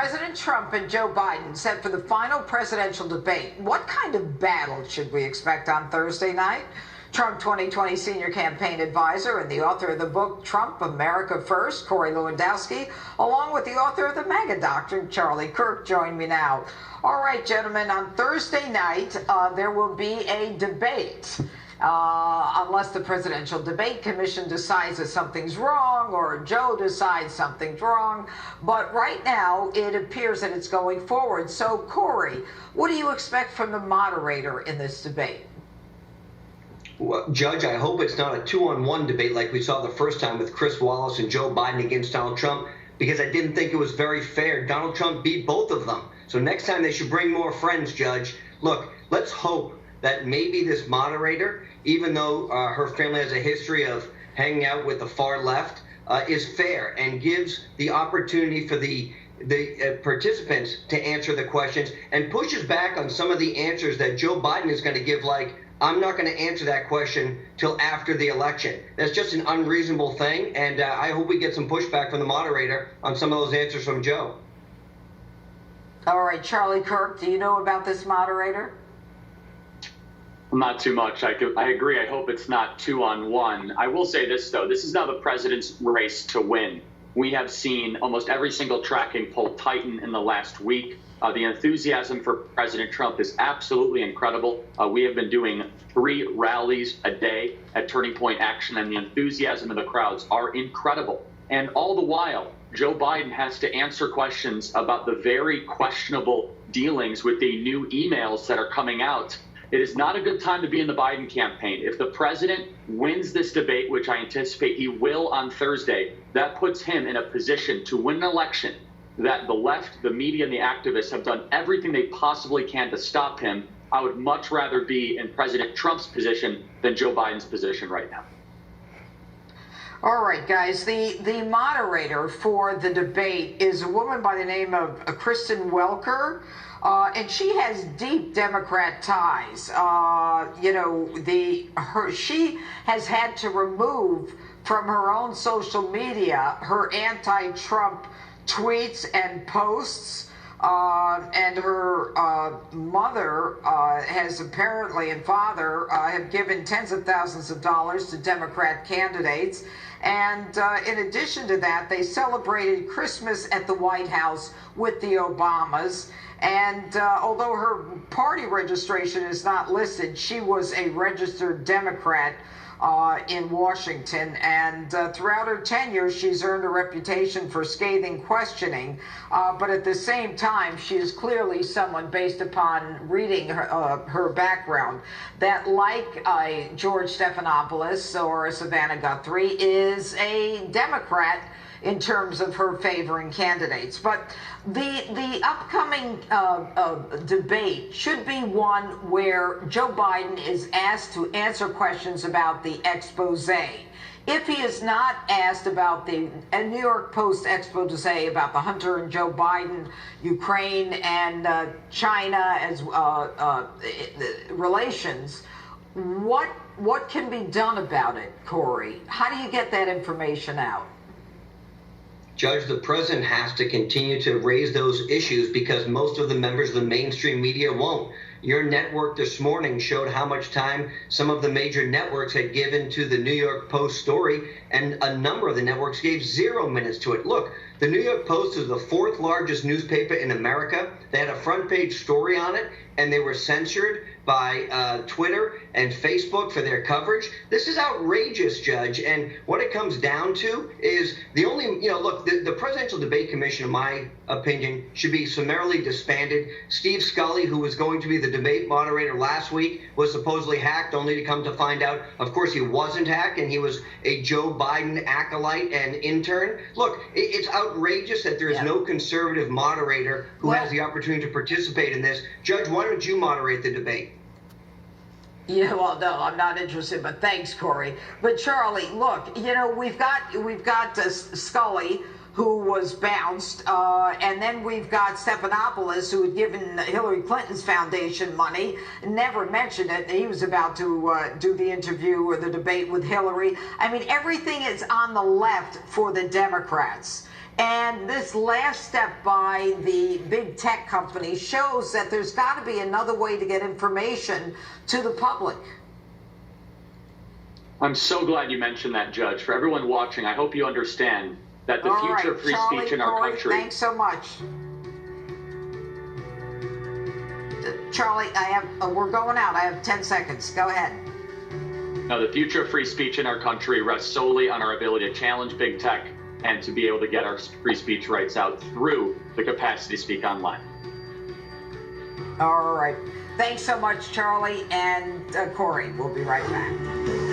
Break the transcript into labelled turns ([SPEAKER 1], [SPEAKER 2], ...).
[SPEAKER 1] President Trump and Joe Biden set for the final presidential debate. What kind of battle should we expect on Thursday night? Trump 2020 senior campaign advisor and the author of the book Trump, America First, Corey Lewandowski, along with the author of the MAGA Doctrine, Charlie Kirk, join me now. All right, gentlemen, on Thursday night, there will be a debate. Unless the Presidential Debate Commission decides that something's wrong or Joe decides something's wrong. But right now, it appears that it's going forward. So, Corey, what do you expect from the moderator in this debate?
[SPEAKER 2] Well, Judge, I hope it's not a 2-on-1 debate like we saw the first time with Chris Wallace and Joe Biden against Donald Trump, because I didn't think it was very fair. Donald Trump beat both of them. So next time they should bring more friends, Judge. Look, let's hope that maybe this moderator, even though her family has a history of hanging out with the far left, is fair and gives the opportunity for the participants to answer the questions and pushes back on some of the answers that Joe Biden is going to give, like, I'm not going to answer that question till after the election. That's just an unreasonable thing, and I hope we get some pushback from the moderator on some of those answers from Joe.
[SPEAKER 1] All right, Charlie Kirk, do you know about this moderator?
[SPEAKER 3] Not too much. I agree. I hope it's not 2-on-1. I will say this, though. This is now the president's race to win. We have seen almost every single tracking poll tighten in the last week. The enthusiasm for President Trump is absolutely incredible. We have been doing 3 rallies a day at Turning Point Action, and the enthusiasm of the crowds are incredible. And all the while, Joe Biden has to answer questions about the very questionable dealings with the new emails that are coming out. It is not a good time to be in the Biden campaign. If the president wins this debate, which I anticipate he will on Thursday, that puts him in a position to win an election that the left, the media, and the activists have done everything they possibly can to stop him. I would much rather be in President Trump's position than Joe Biden's position right now.
[SPEAKER 1] All right, guys, the moderator for the debate is a woman by the name of Kristen Welker. And she has deep Democrat ties. She has had to remove from her own social media her anti-Trump tweets and posts. And her mother has apparently, and father, have given tens of thousands of dollars to Democrat candidates. And in addition to that, they celebrated Christmas at the White House with the Obamas. And although her party registration is not listed, she was a registered Democrat in Washington. And throughout her tenure, she's earned a reputation for scathing questioning. But at the same time, she is clearly someone, based upon reading her background, that, like George Stephanopoulos or Savannah Guthrie, is a Democrat in terms of her favoring candidates. But the upcoming debate should be one where Joe Biden is asked to answer questions about the expose. If he is not asked about the New York Post expose about the Hunter and Joe Biden, Ukraine and China as relations, what can be done about it, Corey? How do you get that information out?
[SPEAKER 2] Judge, the president has to continue to raise those issues because most of the members of the mainstream media won't. Your network this morning showed how much time some of the major networks had given to the New York Post story, and a number of the networks gave 0 minutes to it. Look, the New York Post is the 4th largest newspaper in America. They had a front page story on it, and they were censored by Twitter and Facebook for their coverage. This is outrageous, Judge. And what it comes down to is the Presidential Debate Commission, in my opinion, should be summarily disbanded. Steve Scully, who was going to be the debate moderator last week, was supposedly hacked, only to come to find out, of course, he wasn't hacked, and he was a Joe Biden acolyte and intern. Look, it's outrageous that there's no conservative moderator who has the opportunity to participate in this. Judge, why don't you moderate the debate?
[SPEAKER 1] Yeah, well, no, I'm not interested, but thanks, Corey. But Charlie, look, we've got Scully, who was bounced, and then we've got Stephanopoulos, who had given Hillary Clinton's foundation money, never mentioned it. He was about to do the interview or the debate with Hillary. I mean, everything is on the left for the Democrats. And this last step by the big tech companies shows that there's got to be another way to get information to the public.
[SPEAKER 3] I'm so glad you mentioned that, Judge. For everyone watching, I hope you understand that the
[SPEAKER 1] All
[SPEAKER 3] future
[SPEAKER 1] right,
[SPEAKER 3] of free
[SPEAKER 1] Charlie,
[SPEAKER 3] speech in our
[SPEAKER 1] Corey,
[SPEAKER 3] country.
[SPEAKER 1] thanks so much. Charlie, we're going out. I have 10 seconds. Go ahead.
[SPEAKER 3] No, the future of free speech in our country rests solely on our ability to challenge big tech and to be able to get our free speech rights out through the capacity to speak online.
[SPEAKER 1] All right. Thanks so much, Charlie and Corey. We'll be right back.